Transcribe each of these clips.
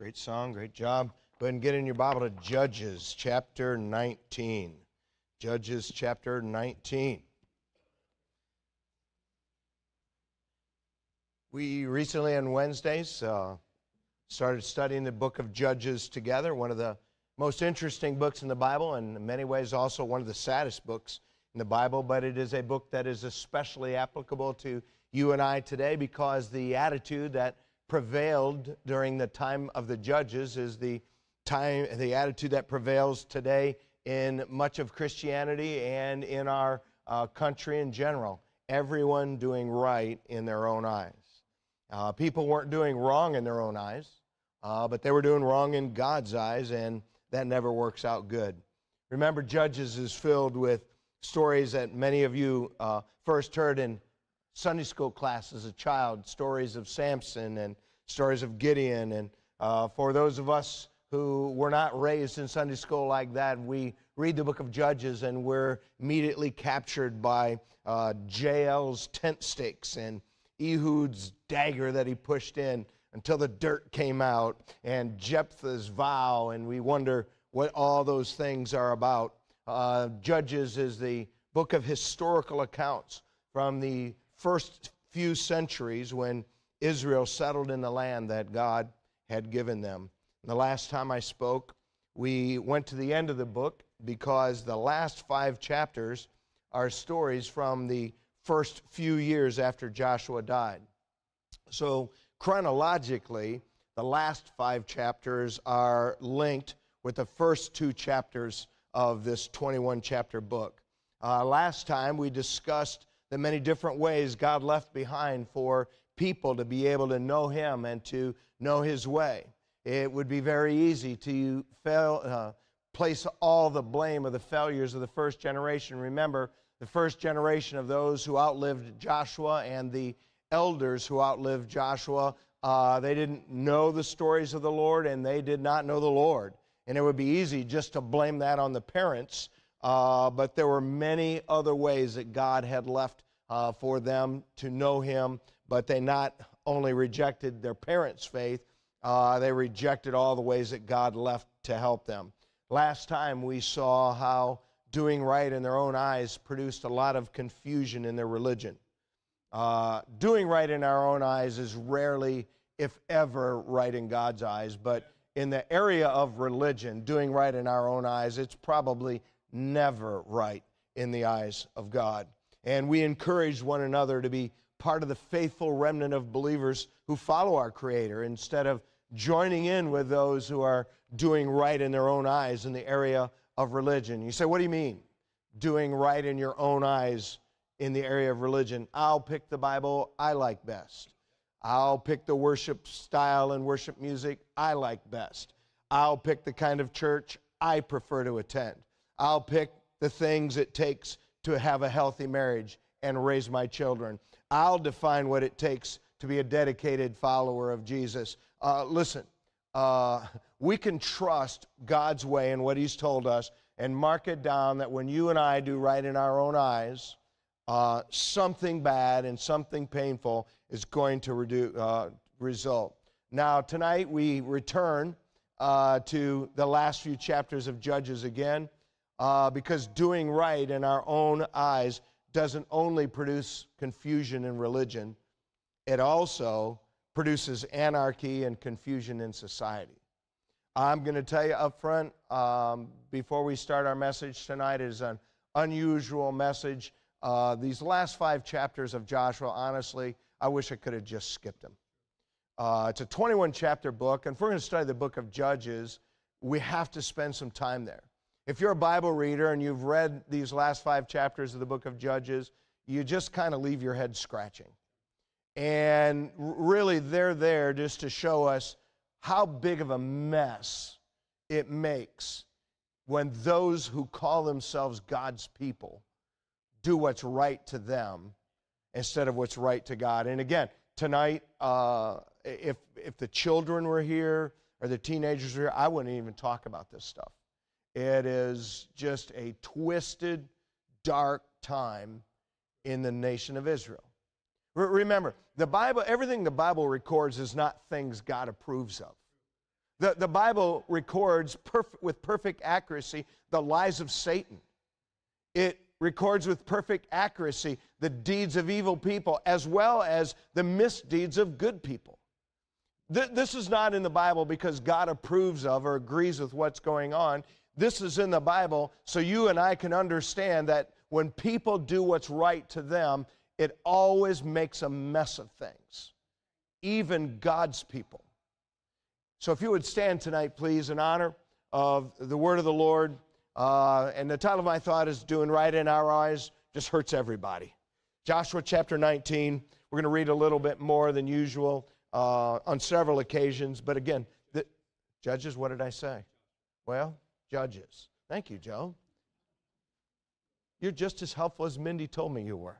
Great song, great job. Go ahead and get in your Bible to Judges chapter 19. Judges chapter 19. We recently on Wednesdays started studying the book of Judges together, one of the most interesting books in the Bible, and in many ways also one of the saddest books in the Bible, but it is a book that is especially applicable to you and I today because the attitude that prevailed during the time of the Judges is the attitude that prevails today in much of Christianity and in our country in general. Everyone doing right in their own eyes. People weren't doing wrong in their own eyes, but they were doing wrong in God's eyes, and that never works out good. Remember, Judges is filled with stories that many of you first heard in Sunday school class as a child, stories of Samson and stories of Gideon. And for those of us who were not raised in Sunday school like that, we read the book of Judges and we're immediately captured by Jael's tent stakes and Ehud's dagger that he pushed in until the dirt came out, and Jephthah's vow, and we wonder what all those things are about. Judges is the book of historical accounts from the first few centuries when Israel settled in the land that God had given them. And the last time I spoke, we went to the end of the book because the last 5 chapters are stories from the first few years after Joshua died. So chronologically, the last 5 chapters are linked with the first 2 chapters of this 21-chapter book. Last time we discussed the many different ways God left behind for people to be able to know Him and to know His way. It would be very easy to place all the blame of the failures of the first generation. Remember, the first generation of those who outlived Joshua and the elders who outlived Joshua, they didn't know the stories of the Lord and they did not know the Lord. And it would be easy just to blame that on the parents, but there were many other ways that God had left for them to know Him, but they not only rejected their parents' faith, they rejected all the ways that God left to help them. Last time we saw how doing right in their own eyes produced a lot of confusion in their religion. Doing right in our own eyes is rarely, if ever, right in God's eyes, but in the area of religion, doing right in our own eyes, it's probably never right in the eyes of God. And we encourage one another to be part of the faithful remnant of believers who follow our Creator instead of joining in with those who are doing right in their own eyes in the area of religion. You say, what do you mean, doing right in your own eyes in the area of religion? I'll pick the Bible I like best. I'll pick the worship style and worship music I like best. I'll pick the kind of church I prefer to attend. I'll pick the things it takes to have a healthy marriage and raise my children. I'll define what it takes to be a dedicated follower of Jesus. Listen, we can trust God's way and what He's told us and mark it down that when you and I do right in our own eyes, something bad and something painful is going to result. Now, tonight we return to the last few chapters of Judges again because doing right in our own eyes doesn't only produce confusion in religion, it also produces anarchy and confusion in society. I'm going to tell you up front, before we start our message tonight, it is an unusual message. These last 5 chapters of Joshua, honestly, I wish I could have just skipped them. It's a 21-chapter book, and if we're going to study the book of Judges, we have to spend some time there. If you're a Bible reader and you've read these last 5 chapters of the book of Judges, you just kind of leave your head scratching. And really, they're there just to show us how big of a mess it makes when those who call themselves God's people do what's right to them instead of what's right to God. And again, tonight, if the children were here or the teenagers were here, I wouldn't even talk about this stuff. It is just a twisted, dark time in the nation of Israel. Remember, the Bible, everything the Bible records is not things God approves of. The Bible records with perfect accuracy the lies of Satan. It records with perfect accuracy the deeds of evil people as well as the misdeeds of good people. This is not in the Bible because God approves of or agrees with what's going on. This is in the Bible so you and I can understand that when people do what's right to them, it always makes a mess of things, even God's people. So if you would stand tonight, please, in honor of the word of the Lord. And the title of my thought is Doing Right in Our Eyes Just Hurts Everybody. Joshua chapter 19. We're going to read a little bit more than usual on several occasions. But again, Judges, what did I say? Well, Judges. Thank you, Joe. You're just as helpful as Mindy told me you were.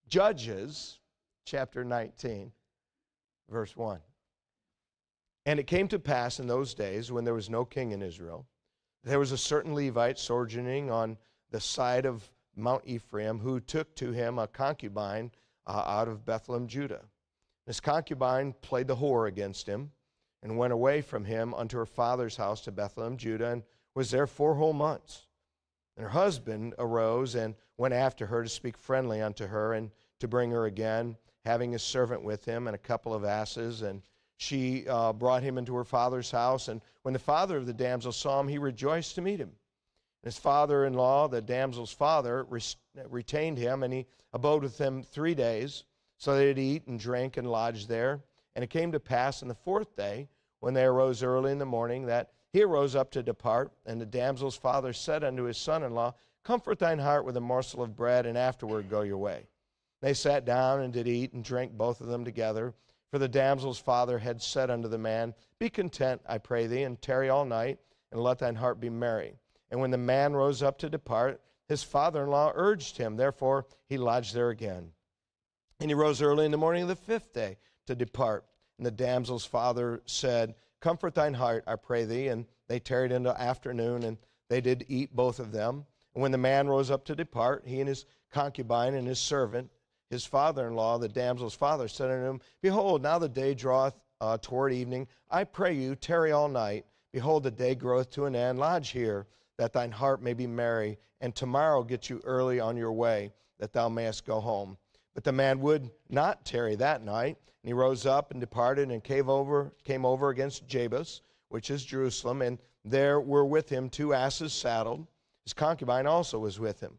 Judges chapter 19, verse 1. And it came to pass in those days when there was no king in Israel, there was a certain Levite sojourning on the side of Mount Ephraim who took to him a concubine out of Bethlehem, Judah. This concubine played the whore against him and went away from him unto her father's house to Bethlehem, Judah, and was there 4 whole months. And her husband arose and went after her to speak friendly unto her and to bring her again, having a servant with him and a couple of asses. And she brought him into her father's house. And when the father of the damsel saw him, he rejoiced to meet him. And his father-in-law, the damsel's father, retained him, and he abode with him 3 days. So they did eat and drink and lodged there. And it came to pass on the 4th day, when they arose early in the morning, that he arose up to depart. And the damsel's father said unto his son-in-law, Comfort thine heart with a morsel of bread, and afterward go your way. They sat down and did eat and drink both of them together. For the damsel's father had said unto the man, Be content, I pray thee, and tarry all night, and let thine heart be merry. And when the man rose up to depart, his father-in-law urged him. Therefore he lodged there again. And he rose early in the morning of the 5th day to depart. And the damsel's father said, Comfort thine heart, I pray thee. And they tarried into afternoon, and they did eat both of them. And when the man rose up to depart, he and his concubine and his servant, his father-in-law, the damsel's father, said unto him, Behold, now the day draweth toward evening. I pray you, tarry all night. Behold, the day groweth to an end. Lodge here, that thine heart may be merry, and tomorrow get you early on your way, that thou mayest go home. But the man would not tarry that night. And he rose up and departed and came over against Jebus, which is Jerusalem, and there were with him 2 asses saddled. His concubine also was with him.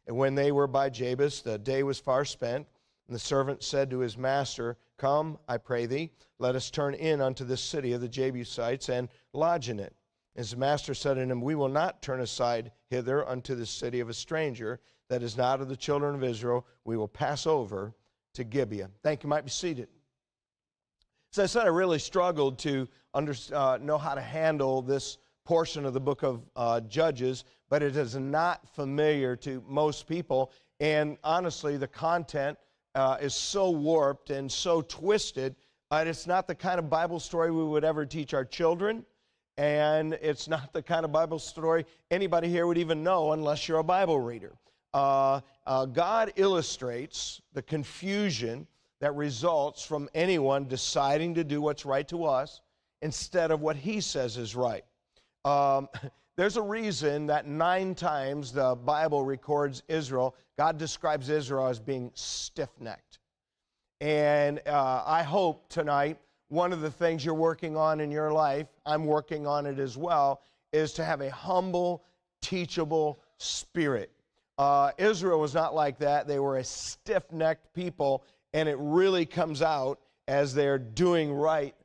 And when they were by Jebus, the day was far spent. And the servant said to his master, Come, I pray thee, let us turn in unto this city of the Jebusites, and lodge in it. His master said unto him, We will not turn aside hither unto the city of a stranger that is not of the children of Israel. We will pass over to Gibeah. Thank you. You might be seated. So I said I really struggled to know how to handle this portion of the book of Judges, but it is not familiar to most people. And honestly, the content is so warped and so twisted. It's not the kind of Bible story we would ever teach our children. And it's not the kind of Bible story anybody here would even know unless you're a Bible reader. God illustrates the confusion that results from anyone deciding to do what's right to us instead of what he says is right. There's a reason that 9 times the Bible records Israel. God describes Israel as being stiff-necked. And I hope tonight one of the things you're working on in your life, I'm working on it as well, is to have a humble, teachable spirit. Israel was not like that. They were a stiff-necked people, and it really comes out as they're doing right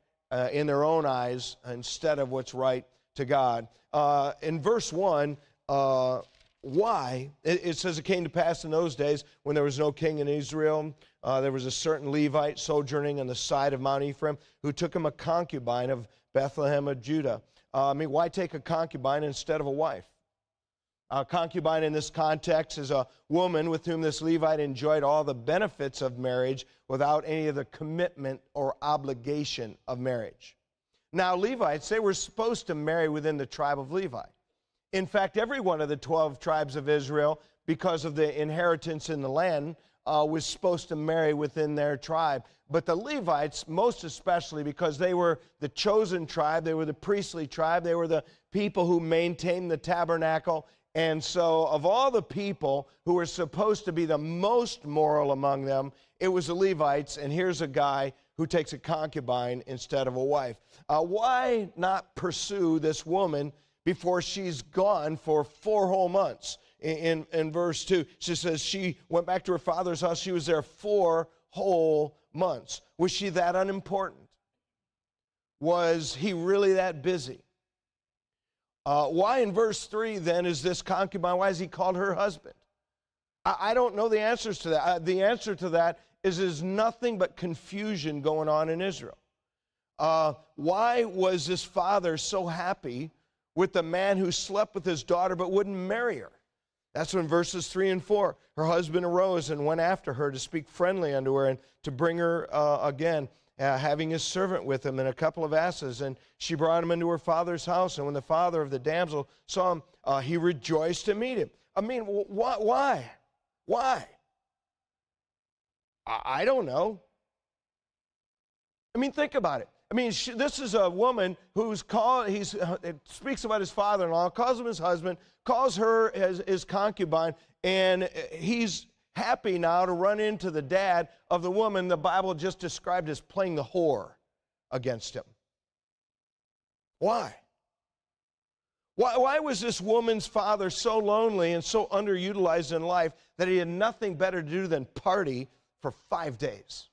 in their own eyes instead of what's right to God. In verse 1, why? It says, It came to pass in those days when there was no king in Israel, there was a certain Levite sojourning on the side of Mount Ephraim who took him a concubine of Bethlehem of Judah. Why take a concubine instead of a wife? A concubine in this context is a woman with whom this Levite enjoyed all the benefits of marriage without any of the commitment or obligation of marriage. Now, Levites, they were supposed to marry within the tribe of Levi. In fact, every one of the 12 tribes of Israel, because of the inheritance in the land, was supposed to marry within their tribe. But the Levites, most especially, because they were the chosen tribe, they were the priestly tribe, they were the people who maintained the tabernacle. And so of all the people who were supposed to be the most moral among them, it was the Levites. And here's a guy who takes a concubine instead of a wife. Why not pursue this woman before she's gone for 4 whole months? In verse 2, she says she went back to her father's house. She was there 4 whole months. Was she that unimportant? Was he really that busy? Why in verse 3 then is this concubine, why is he called her husband? I don't know the answers to that. The answer to that is there's nothing but confusion going on in Israel. Why was this father so happy with the man who slept with his daughter but wouldn't marry her? That's when verses 3 and 4, her husband arose and went after her to speak friendly unto her and to bring her again, having his servant with him and a couple of asses. And she brought him into her father's house. And when the father of the damsel saw him, he rejoiced to meet him. I mean, why? Why? I don't know. I mean, think about it. I mean, this is a woman who's called, it speaks about his father-in-law, calls him his husband, calls her his concubine, and he's happy now to run into the dad of the woman the Bible just described as playing the whore against him. Why? Why was this woman's father so lonely and so underutilized in life that he had nothing better to do than party for 5 days?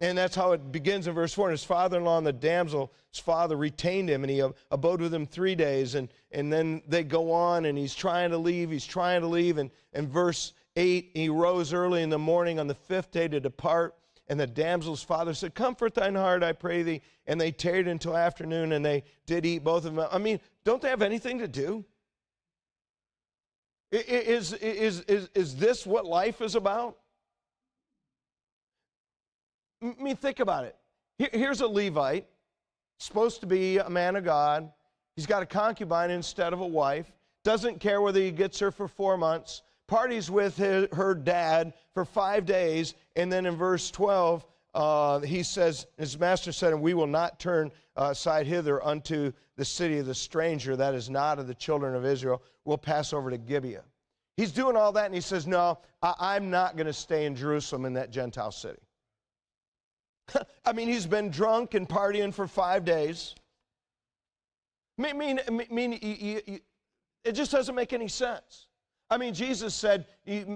And that's how it begins in verse 4. And his father-in-law and the damsel's father retained him, and he abode with him 3 days. And then they go on, and he's trying to leave. And in verse 8, he rose early in the morning on the 5th day to depart. And the damsel's father said, comfort thine heart, I pray thee. And they tarried until afternoon, and they did eat, both of them. I mean, don't they have anything to do? Is this what life is about? I mean, think about it. Here's a Levite, supposed to be a man of God. He's got a concubine instead of a wife. Doesn't care whether he gets her for 4 months. Parties with her dad for 5 days. And then in verse 12, he says, his master said, and we will not turn aside hither unto the city of the stranger, that is not of the children of Israel. We'll pass over to Gibeah. He's doing all that, and he says, no, I'm not going to stay in Jerusalem in that Gentile city. I mean, he's been drunk and partying for 5 days. I mean, it just doesn't make any sense. I mean, Jesus said,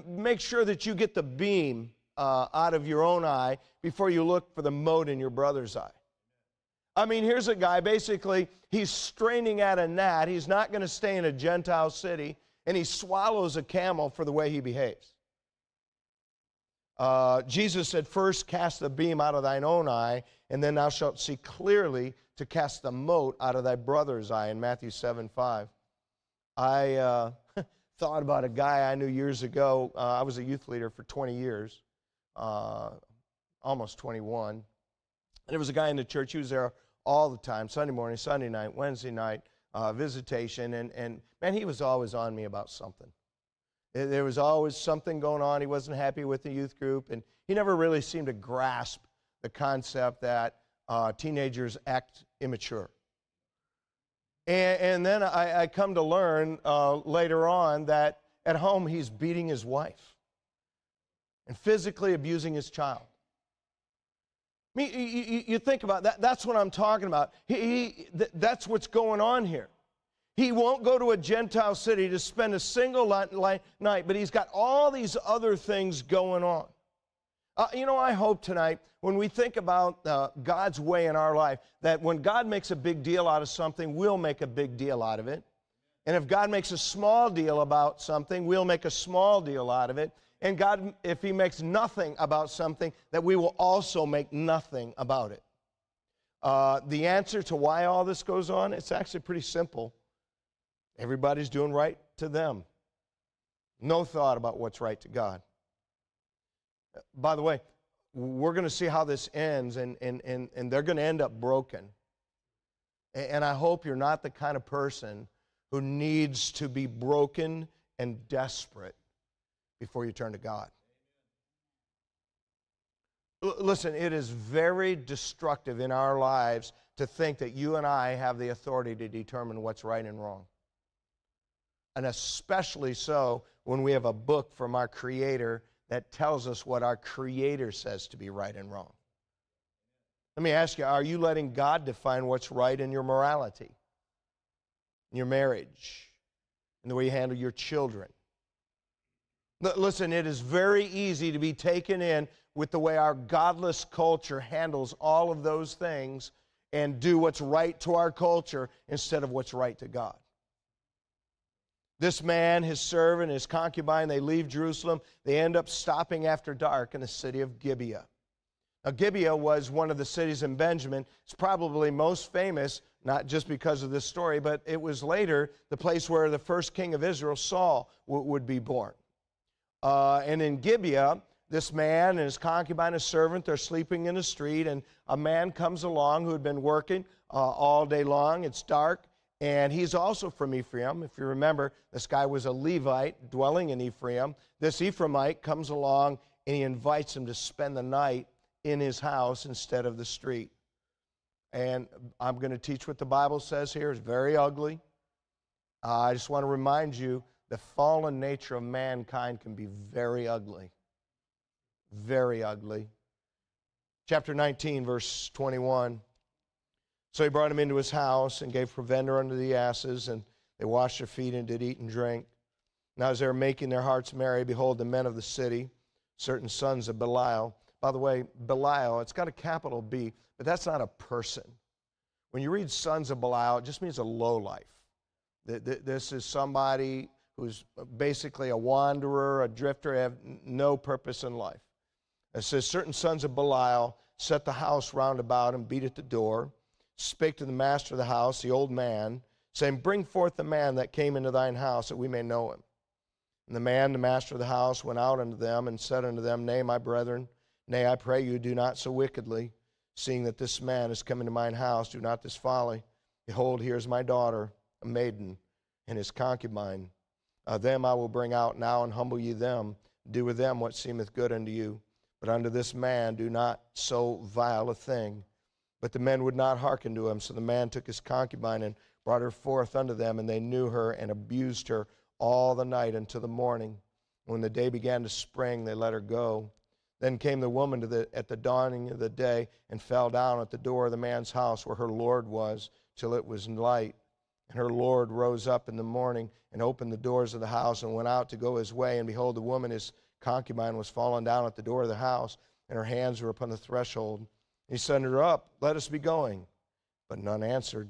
make sure that you get the beam out of your own eye before you look for the mote in your brother's eye. I mean, here's a guy, basically, he's straining at a gnat. He's not going to stay in a Gentile city, and he swallows a camel for the way he behaves. Jesus said, first cast the beam out of thine own eye, and then thou shalt see clearly to cast the mote out of thy brother's eye, in Matthew 7:5. I thought about a guy I knew years ago. I was a youth leader for 20 years, almost 21. And there was a guy in the church. He was there all the time, Sunday morning, Sunday night, Wednesday night, visitation. And man, he was always on me about something. There was always something going on. He wasn't happy with the youth group, and he never really seemed to grasp the concept that teenagers act immature. And then I come to learn later on that at home he's beating his wife and physically abusing his child. I mean, you think about that. That's what I'm talking about. That's what's going on here. He won't go to a Gentile city to spend a single night, but he's got all these other things going on. I hope tonight, when we think about God's way in our life, that when God makes a big deal out of something, we'll make a big deal out of it. And if God makes a small deal about something, we'll make a small deal out of it. And God, if He makes nothing about something, that we will also make nothing about it. The answer to why all this goes on, it's actually pretty simple. Everybody's doing right to them. No thought about what's right to God. By the way, we're going to see how this ends, and they're going to end up broken. And I hope you're not the kind of person who needs to be broken and desperate before you turn to God. Listen, it is very destructive in our lives to think that you and I have the authority to determine what's right and wrong. And especially so when we have a book from our Creator that tells us what our Creator says to be right and wrong. Let me ask you, are you letting God define what's right in your morality, in your marriage, in the way you handle your children? Listen, it is very easy to be taken in with the way our godless culture handles all of those things and do what's right to our culture instead of what's right to God. This man, his servant, his concubine, they leave Jerusalem. They end up stopping after dark in the city of Gibeah. Now, Gibeah was one of the cities in Benjamin. It's probably most famous, not just because of this story, but it was later the place where the first king of Israel, Saul, would be born. And in Gibeah, this man and his concubine, his servant, they're sleeping in the street, and a man comes along who had been working all day long. It's dark, and he's also from Ephraim. If you remember, this guy was a Levite dwelling in Ephraim. This Ephraimite comes along, and he invites him to spend the night in his house instead of the street. And I'm going to teach what the Bible says here. It's very ugly. I just want to remind you, the fallen nature of mankind can be very ugly. Very ugly. Chapter 19, verse 21. So he brought him into his house and gave provender unto the asses, and they washed their feet and did eat and drink. Now as they were making their hearts merry, behold, the men of the city, certain sons of Belial. By the way, Belial, it's got a capital B, but that's not a person. When you read sons of Belial, it just means a lowlife. This is somebody who's basically a wanderer, a drifter, have no purpose in life. It says, certain sons of Belial set the house round about and beat at the door, spake to the master of the house, the old man, saying, bring forth the man that came into thine house, that we may know him. And the man, the master of the house, went out unto them and said unto them, nay, my brethren, nay, I pray you, do not so wickedly, seeing that this man is come into mine house, do not this folly. Behold, here is my daughter, a maiden, and his concubine. Them I will bring out now, and humble ye them. Do with them what seemeth good unto you. But unto this man do not so vile a thing. But the men would not hearken to him. So the man took his concubine and brought her forth unto them, and they knew her and abused her all the night until the morning. When the day began to spring, they let her go. Then came the woman at the dawning of the day, and fell down at the door of the man's house where her Lord was, till it was light. And her Lord rose up in the morning and opened the doors of the house and went out to go his way. And behold, the woman, his concubine, was fallen down at the door of the house, and her hands were upon the threshold. And he said unto her, up, let us be going. But none answered.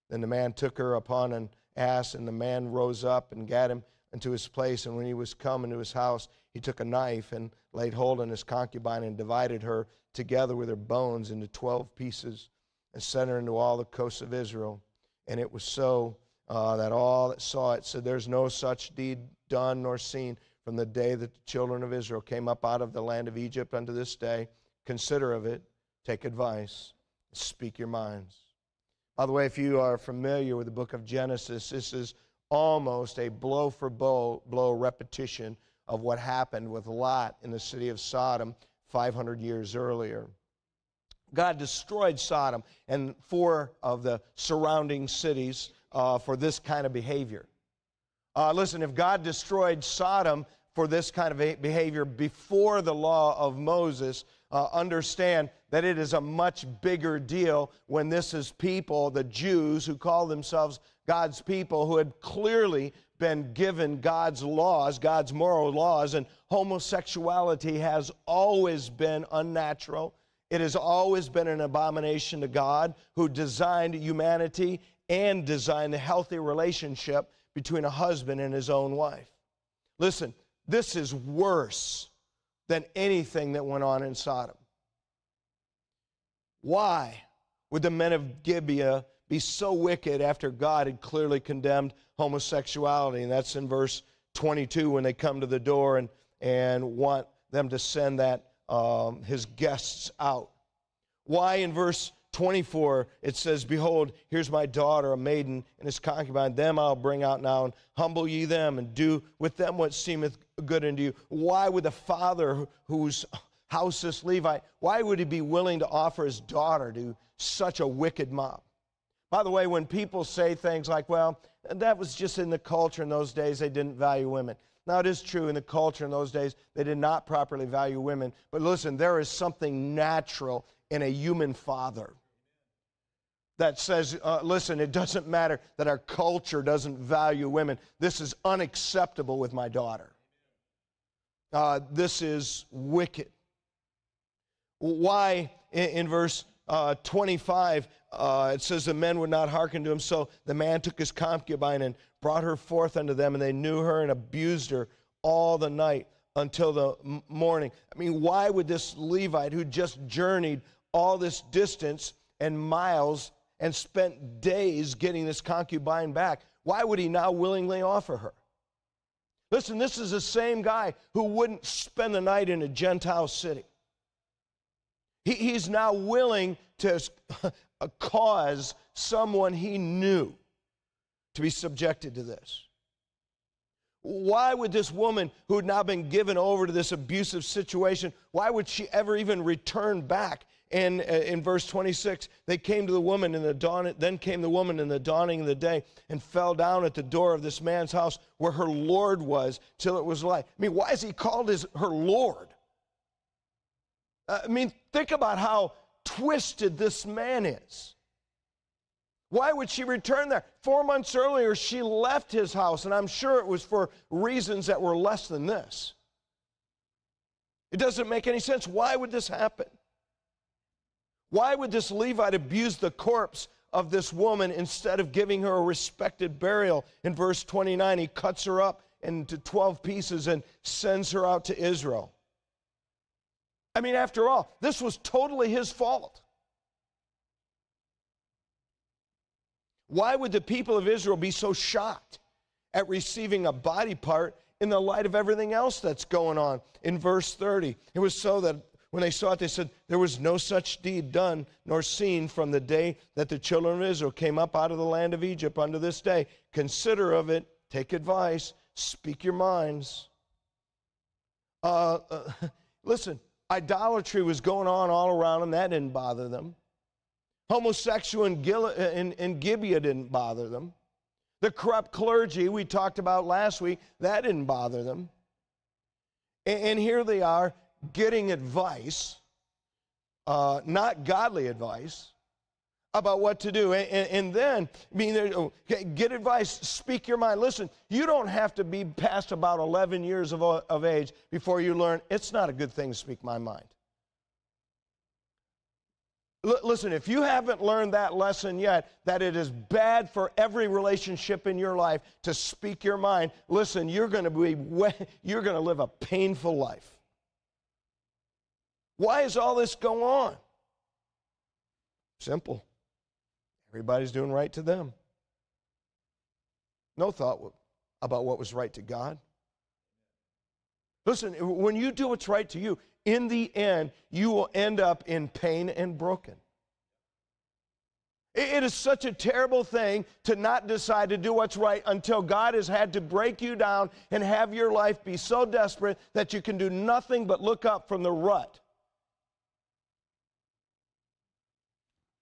Then the man took her upon an ass, and the man rose up and gat him into his place. And when he was come into his house, he took a knife and laid hold on his concubine and divided her together with her bones into 12 pieces and sent her into all the coasts of Israel. And it was so that all that saw it said, there's no such deed done nor seen from the day that the children of Israel came up out of the land of Egypt unto this day. Consider of it, take advice, speak your minds. By the way, if you are familiar with the book of Genesis, this is almost a blow-for-blow repetition of what happened with Lot in the city of Sodom 500 years earlier. God destroyed Sodom and 4 of the surrounding cities for this kind of behavior. Listen, if God destroyed Sodom for this kind of behavior before the law of Moses, understand that it is a much bigger deal when this is people, the Jews, who call themselves God's people, who had clearly been given God's laws, God's moral laws, and homosexuality has always been unnatural. It has always been an abomination to God, who designed humanity and designed a healthy relationship between a husband and his own wife. Listen, this is worse than anything that went on in Sodom. Why would the men of Gibeah be so wicked after God had clearly condemned homosexuality? And that's in verse 22 when they come to the door and want them to send that his guests out. Why in verse 24 it says, behold, here's my daughter, a maiden, and his concubine. Them I'll bring out now, and humble ye them, and do with them what seemeth good unto you. Why would the father whose house this Levite, why would he be willing to offer his daughter to such a wicked mob? By the way, when people say things like, well, that was just in the culture in those days, they didn't value women. Now, it is true in the culture in those days, they did not properly value women. But listen, there is something natural in a human father that says, listen, it doesn't matter that our culture doesn't value women. This is unacceptable with my daughter. This is wicked. Why, in verse 25, it says the men would not hearken to him, so the man took his concubine and brought her forth unto them, and they knew her and abused her all the night until the morning. I mean, why would this Levite who just journeyed all this distance and miles and spent days getting this concubine back, why would he now willingly offer her? Listen, this is the same guy who wouldn't spend the night in a Gentile city. He's now willing to cause someone he knew to be subjected to this. Why would this woman who had now been given over to this abusive situation, why would she ever even return back? And in verse 26, they came to the woman in the dawn. Then came the woman in the dawning of the day and fell down at the door of this man's house where her Lord was till it was light. I mean, why is he called her Lord? I mean, think about how twisted this man is. Why would she return there? 4 months earlier, she left his house, and I'm sure it was for reasons that were less than this. It doesn't make any sense. Why would this happen? Why would this Levite abuse the corpse of this woman instead of giving her a respected burial? In verse 29, he cuts her up into 12 pieces and sends her out to Israel. I mean, after all, this was totally his fault. Why would the people of Israel be so shocked at receiving a body part in the light of everything else that's going on? In verse 30, it was so that when they saw it, they said, there was no such deed done nor seen from the day that the children of Israel came up out of the land of Egypt unto this day. Consider of it, take advice, speak your minds. Listen, idolatry was going on all around them. That didn't bother them. Homosexual in Gibeah didn't bother them. The corrupt clergy we talked about last week, that didn't bother them. And here they are getting advice, not godly advice, about what to do. And then, I mean, get advice, speak your mind. Listen, you don't have to be past about 11 years of age before you learn it's not a good thing to speak my mind. Listen, if you haven't learned that lesson yet, that it is bad for every relationship in your life to speak your mind, listen, you're going to live a painful life. Why is all this going on? Simple. Everybody's doing right to them. No thought about what was right to God. Listen, when you do what's right to you, in the end, you will end up in pain and broken. It is such a terrible thing to not decide to do what's right until God has had to break you down and have your life be so desperate that you can do nothing but look up from the rut.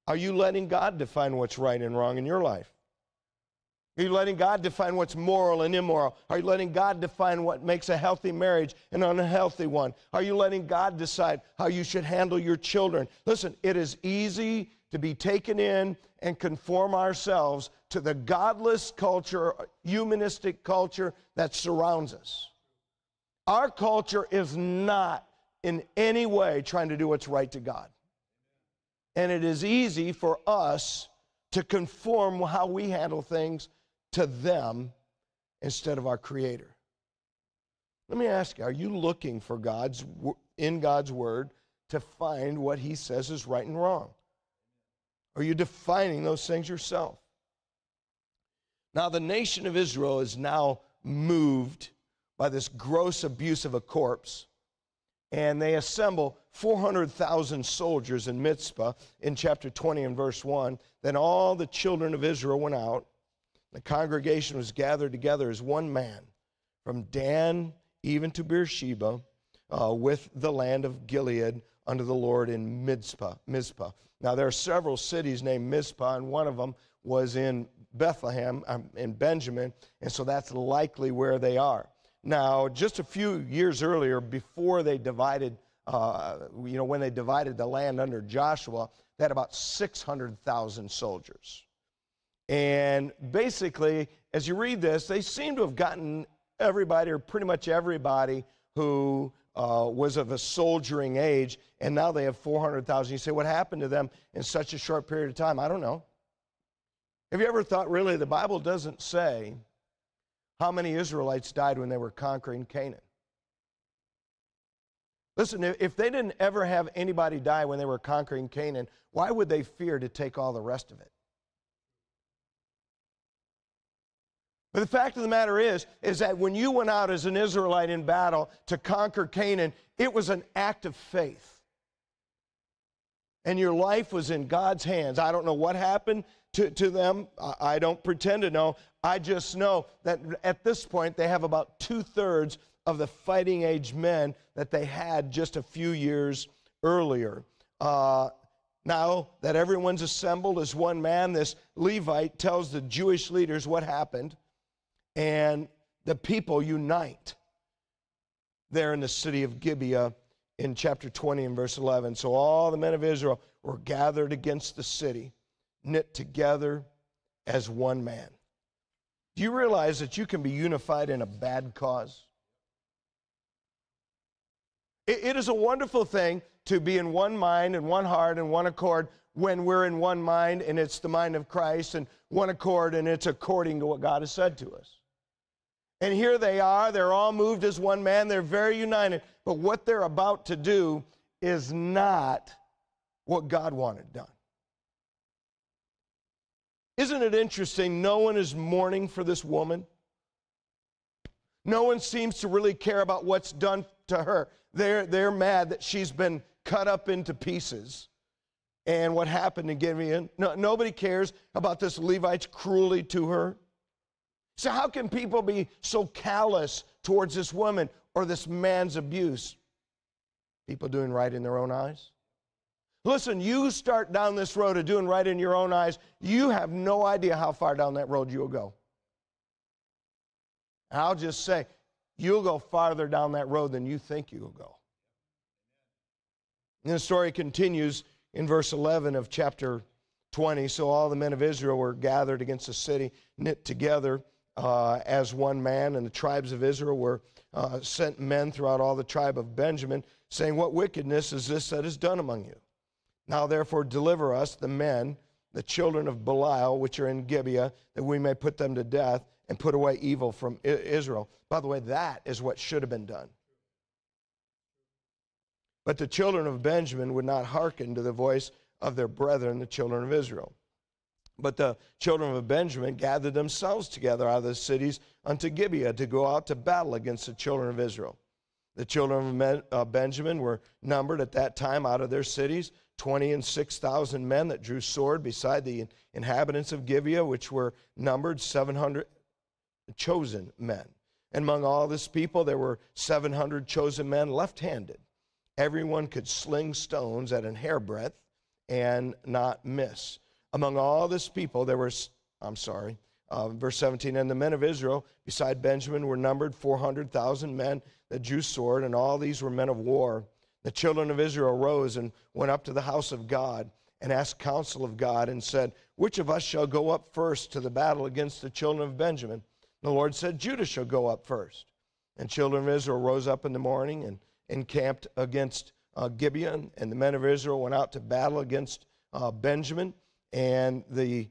Are you letting God define what's right and wrong in your life? Are you letting God define what's moral and immoral? Are you letting God define what makes a healthy marriage an unhealthy one? Are you letting God decide how you should handle your children? Listen, it is easy to be taken in and conform ourselves to the godless culture, humanistic culture that surrounds us. Our culture is not in any way trying to do what's right to God. And it is easy for us to conform how we handle things to them instead of our Creator. Let me ask you, are you looking for in God's Word to find what He says is right and wrong? Are you defining those things yourself? Now, the nation of Israel is now moved by this gross abuse of a corpse, and they assemble 400,000 soldiers in Mizpah in chapter 20 and verse 1. Then all the children of Israel went out. The congregation was gathered together as one man, from Dan even to Beersheba, with the land of Gilead unto the Lord in Mizpah. Now there are several cities named Mizpah, and one of them was in Bethlehem, in Benjamin, and so that's likely where they are. Now, just a few years earlier, before they divided, when they divided the land under Joshua, they had about 600,000 soldiers. And basically, as you read this, they seem to have gotten everybody, or pretty much everybody, who was of a soldiering age, and now they have 400,000. You say, what happened to them in such a short period of time? I don't know. Have you ever thought, really, the Bible doesn't say how many Israelites died when they were conquering Canaan? Listen, if they didn't ever have anybody die when they were conquering Canaan, why would they fear to take all the rest of it? But the fact of the matter is that when you went out as an Israelite in battle to conquer Canaan, it was an act of faith. And your life was in God's hands. I don't know what happened to them. I don't pretend to know. I just know that at this point they have about 2/3 of the fighting age men that they had just a few years earlier. Now that everyone's assembled as one man, this Levite tells the Jewish leaders what happened. And the people unite there in the city of Gibeah in chapter 20 and verse 11. So all the men of Israel were gathered against the city, knit together as one man. Do you realize that you can be unified in a bad cause? It is a wonderful thing to be in one mind and one heart and one accord when we're in one mind and it's the mind of Christ, and one accord and it's according to what God has said to us. And here they are, they're all moved as one man, they're very united. But what they're about to do is not what God wanted done. Isn't it interesting? No one is mourning for this woman. No one seems to really care about what's done to her. They're mad that she's been cut up into pieces. And what happened to Gibeon? Nobody cares about this Levite's cruelty to her. So how can people be so callous towards this woman or this man's abuse? People doing right in their own eyes. Listen, you start down this road of doing right in your own eyes, you have no idea how far down that road you'll go. And I'll just say, you'll go farther down that road than you think you'll go. And the story continues in verse 11 of chapter 20. So all the men of Israel were gathered against the city, knit together as one man, and the tribes of Israel were sent men throughout all the tribe of Benjamin, saying, what wickedness is this that is done among you? Now therefore deliver us, the men, the children of Belial, which are in Gibeah, that we may put them to death and put away evil from Israel. By the way, that is what should have been done. But the children of Benjamin would not hearken to the voice of their brethren, the children of Israel. But the children of Benjamin gathered themselves together out of the cities unto Gibeah to go out to battle against the children of Israel. The children of Benjamin were numbered at that time out of their cities 26,000 men that drew sword, beside the inhabitants of Gibeah, which were numbered 700 chosen men. And among all this people there were 700 chosen men left-handed. Everyone could sling stones at an hairbreadth and not miss. Among all this people there was, verse 17, and the men of Israel beside Benjamin were numbered 400,000 men that drew sword, and all these were men of war. The children of Israel rose and went up to the house of God and asked counsel of God and said, which of us shall go up first to the battle against the children of Benjamin? And the Lord said, Judah shall go up first. And children of Israel rose up in the morning and encamped against Gibeon, and the men of Israel went out to battle against Benjamin, and they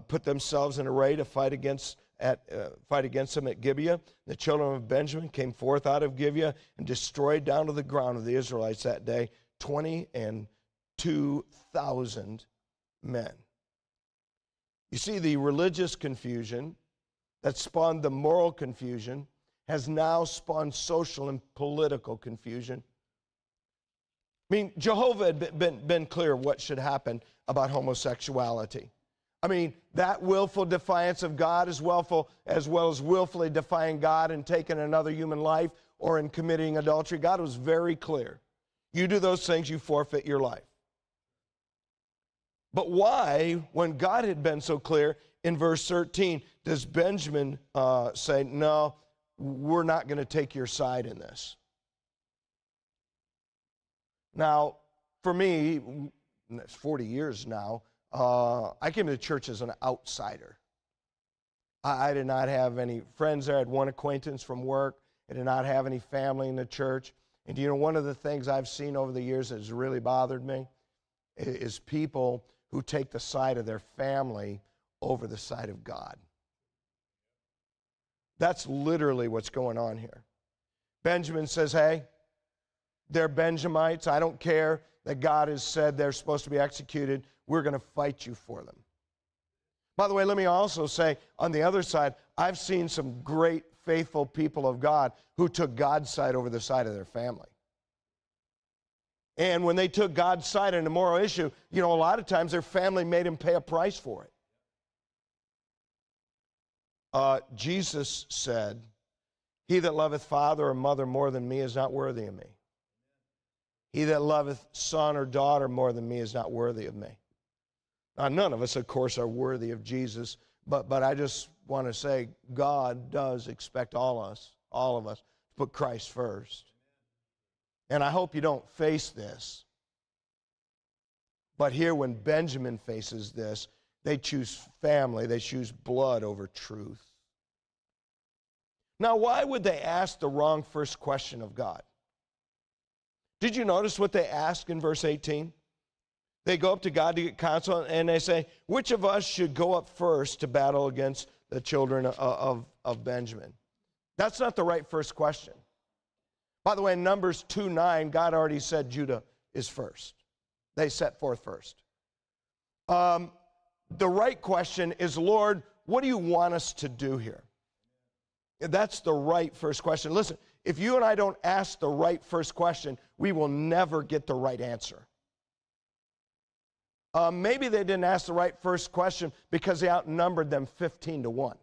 put themselves in array to fight against them at Gibeah. The children of Benjamin came forth out of Gibeah and destroyed down to the ground of the Israelites that day 22,000 men. You see, the religious confusion that spawned the moral confusion has now spawned social and political confusion. I mean, Jehovah had been clear what should happen about homosexuality. I mean, that willful defiance of God as well as willfully defying God and taking another human life or in committing adultery. God was very clear. You do those things, you forfeit your life. But why, when God had been so clear, in verse 13, does Benjamin say, no, we're not going to take your side in this? Now, for me, it's 40 years now, I came to church as an outsider. I did not have any friends there. I had one acquaintance from work. I did not have any family in the church. And you know, one of the things I've seen over the years that has really bothered me is people who take the side of their family over the side of God. That's literally what's going on here. Benjamin says, hey, they're Benjamites. I don't care that God has said they're supposed to be executed. We're going to fight you for them. By the way, let me also say, on the other side, I've seen some great, faithful people of God who took God's side over the side of their family. And when they took God's side in a moral issue, you know, a lot of times their family made them pay a price for it. Jesus said, he that loveth father or mother more than me is not worthy of me. He that loveth son or daughter more than me is not worthy of me. Now, none of us, of course, are worthy of Jesus, but I just want to say God does expect all of us, to put Christ first. And I hope you don't face this. But here, when Benjamin faces this, they choose family, they choose blood over truth. Now, why would they ask the wrong first question of God? Did you notice what they ask in verse 18? They go up to God to get counsel, and they say, which of us should go up first to battle against the children of Benjamin? That's not the right first question. By the way, in Numbers 2:9, God already said Judah is first. They set forth first. The right question is, Lord, what do you want us to do here? That's the right first question. Listen, if you and I don't ask the right first question, we will never get the right answer. Maybe they didn't ask the right first question because they outnumbered them 15-1.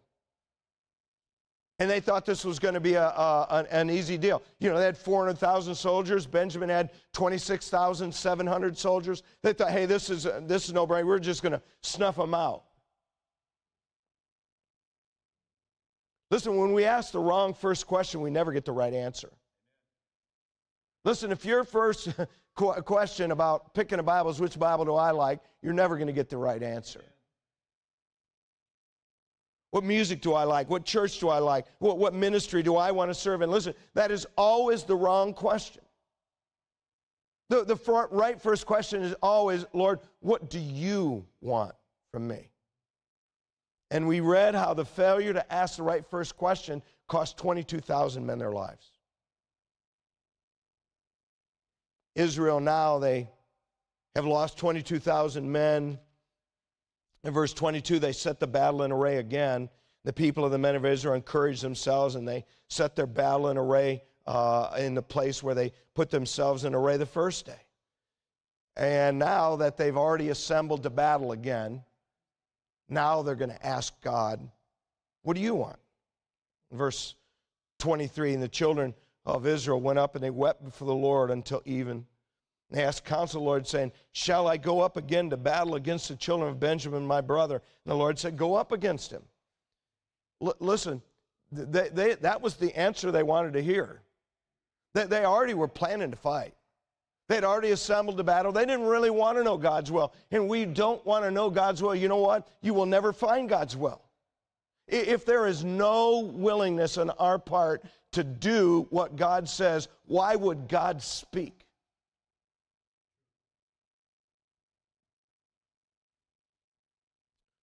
And they thought this was going to be an easy deal. You know, they had 400,000 soldiers. Benjamin had 26,700 soldiers. They thought, hey, this is no brainer. We're just going to snuff them out. Listen, when we ask the wrong first question, we never get the right answer. Listen, if your first question about picking a Bible is which Bible do I like, you're never going to get the right answer. What music do I like? What church do I like? What ministry do I want to serve in? Listen, that is always the wrong question. The right first question is always, Lord, what do you want from me? And we read how the failure to ask the right first question cost 22,000 men their lives. Israel now, they have lost 22,000 men. In verse 22, they set the battle in array again. The people of the men of Israel encouraged themselves, and they set their battle in array in the place where they put themselves in array the first day. And now that they've already assembled to battle again, now they're going to ask God, what do you want? Verse 23, and the children of Israel went up and they wept before the Lord until even. They asked counsel, Lord, saying, shall I go up again to battle against the children of Benjamin, my brother? And the Lord said, go up against him. Listen, that was the answer they wanted to hear. They already were planning to fight. They'd already assembled to battle. They didn't really want to know God's will. And we don't want to know God's will. You know what? You will never find God's will. If there is no willingness on our part to do what God says, why would God speak?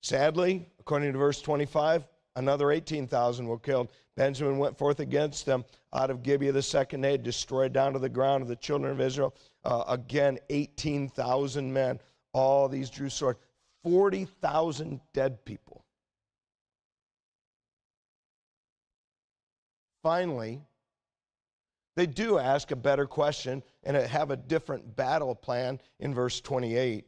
Sadly, according to verse 25, another 18,000 were killed. Benjamin went forth against them out of Gibeah the second day, destroyed down to the ground of the children of Israel. Again, 18,000 men. All these drew sword. 40,000 dead people. Finally, they do ask a better question and have a different battle plan in verse 28.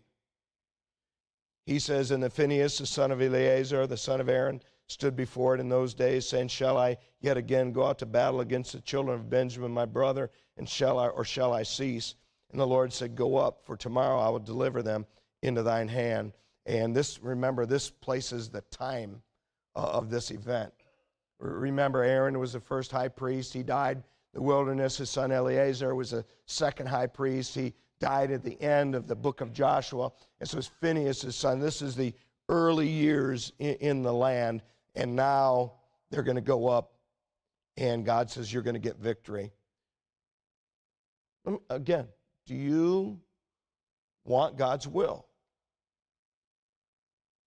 He says, and the Phinehas, the son of Eleazar, the son of Aaron, stood before it in those days, saying, shall I yet again go out to battle against the children of Benjamin, my brother, and shall I cease? And the Lord said, go up, for tomorrow I will deliver them into thine hand. And this, remember, this places the time of this event. Remember, Aaron was the first high priest. He died in the wilderness. His son Eleazar was the second high priest. He died at the end of the book of Joshua. And so it's Phinehas, his son. This is the early years in the land. And now they're going to go up, and God says, you're going to get victory. Again, do you want God's will?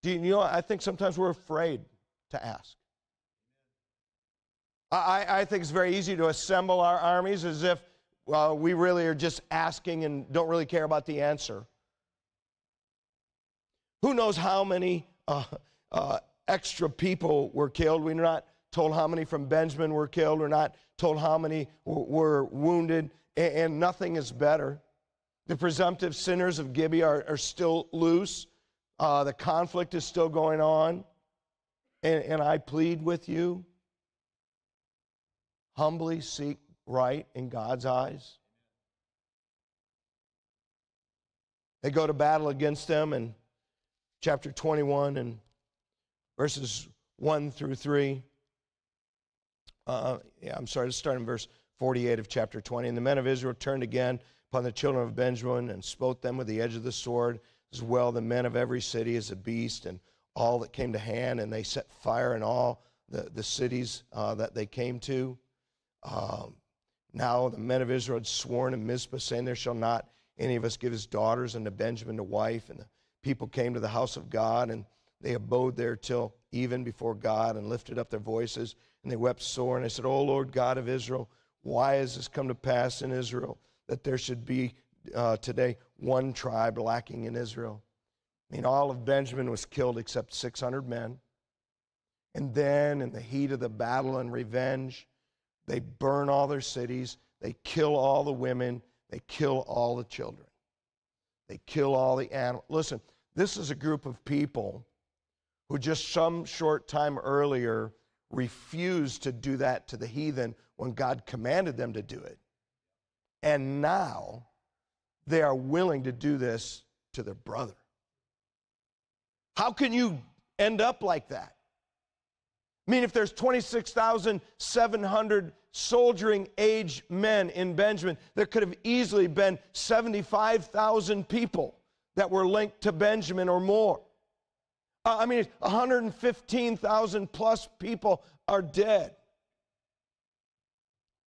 Do you know, I think sometimes we're afraid to ask. I think it's very easy to assemble our armies as if we really are just asking and don't really care about the answer. Who knows how many extra people were killed? We're not told how many from Benjamin were killed. We're not told how many were wounded, and nothing is better. The presumptive sinners of Gibeah are still loose. The conflict is still going on. And I plead with you, humbly seek right in God's eyes. They go to battle against them in chapter 21 and verses 1 through 3. Let's start in verse 48 of chapter 20. And the men of Israel turned again upon the children of Benjamin and smote them with the edge of the sword, as well the men of every city as a beast, and all that came to hand, and they set fire in all the cities that they came to. Now the men of Israel had sworn in Mizpah, saying, there shall not any of us give his daughters unto Benjamin to wife. And the people came to the house of God, and they abode there till even before God, and lifted up their voices, and they wept sore. And they said, O Lord God of Israel, why has this come to pass in Israel, that there should be today one tribe lacking in Israel? I mean, all of Benjamin was killed except 600 men. And then in the heat of the battle and revenge, they burn all their cities. They kill all the women. They kill all the children. They kill all the animals. Listen, this is a group of people who just some short time earlier refused to do that to the heathen when God commanded them to do it. And now they are willing to do this to their brother. How can you end up like that? I mean, if there's 26,700 soldiering age men in Benjamin, there could have easily been 75,000 people that were linked to Benjamin or more. 115,000 plus people are dead.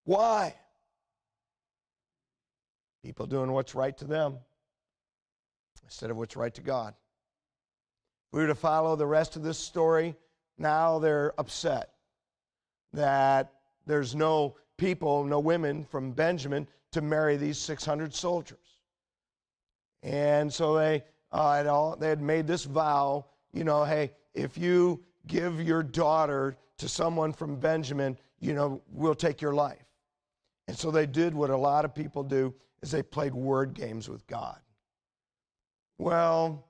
Why? People doing what's right to them instead of what's right to God. If we were to follow the rest of this story, now they're upset that there's no people, no women from Benjamin to marry these 600 soldiers. And so they had made this vow, hey, if you give your daughter to someone from Benjamin, we'll take your life. And so they did what a lot of people do, is they played word games with God. Well,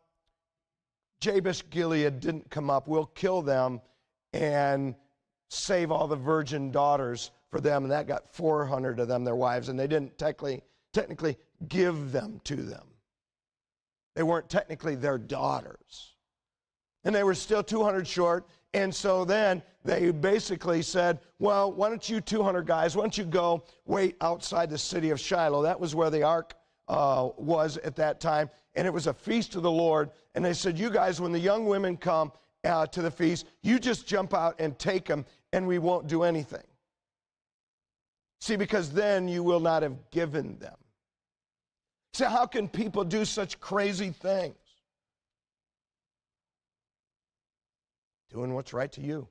Jabesh Gilead didn't come up. We'll kill them and save all the virgin daughters for them. And that got 400 of them, their wives, and they didn't technically give them to them. They weren't technically their daughters. And they were still 200 short. And so then they basically said, well, why don't you 200 guys, why don't you go wait outside the city of Shiloh? That was where the ark was at that time. And it was a feast of the Lord. And they said, you guys, when the young women come to the feast, you just jump out and take them, and we won't do anything. See, because then you will not have given them. See, how can people do such crazy things? Doing what's right to you.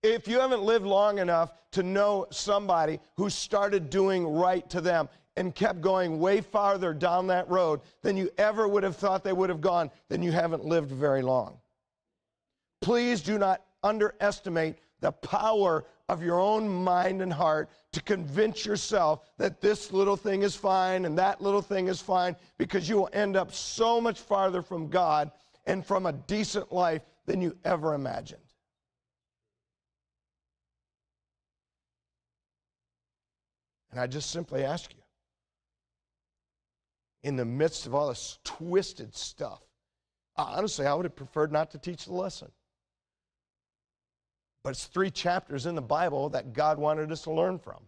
If you haven't lived long enough to know somebody who started doing right to them and kept going way farther down that road than you ever would have thought they would have gone, then you haven't lived very long. Please do not underestimate the power of your own mind and heart to convince yourself that this little thing is fine and that little thing is fine, because you will end up so much farther from God and from a decent life than you ever imagined. And I just simply ask you, in the midst of all this twisted stuff, honestly, I would have preferred not to teach the lesson. But it's 3 chapters in the Bible that God wanted us to learn from.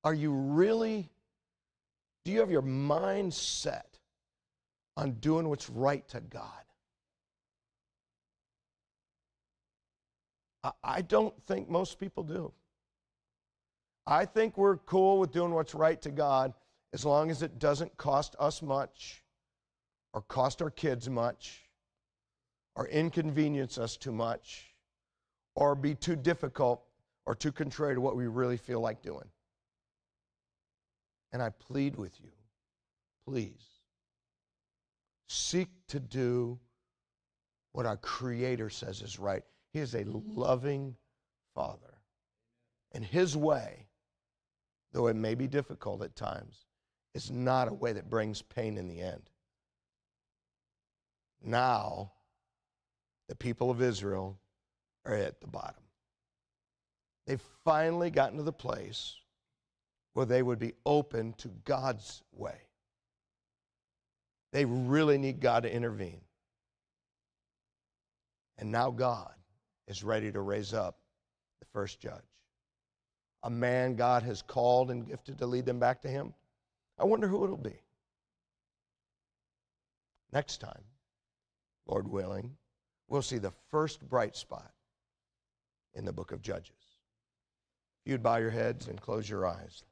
Are you really, do you have your mind set on doing what's right to God? I don't think most people do. I think we're cool with doing what's right to God as long as it doesn't cost us much or cost our kids much or inconvenience us too much or be too difficult or too contrary to what we really feel like doing. And I plead with you, please, seek to do what our Creator says is right. He is a loving Father. And His way, though it may be difficult at times, is not a way that brings pain in the end. Now, the people of Israel are at the bottom. They've finally gotten to the place where they would be open to God's way. They really need God to intervene. And now God is ready to raise up the first judge. A man God has called and gifted to lead them back to Him. I wonder who it'll be. Next time, Lord willing, we'll see the first bright spot in the book of Judges. If you'd bow your heads and close your eyes.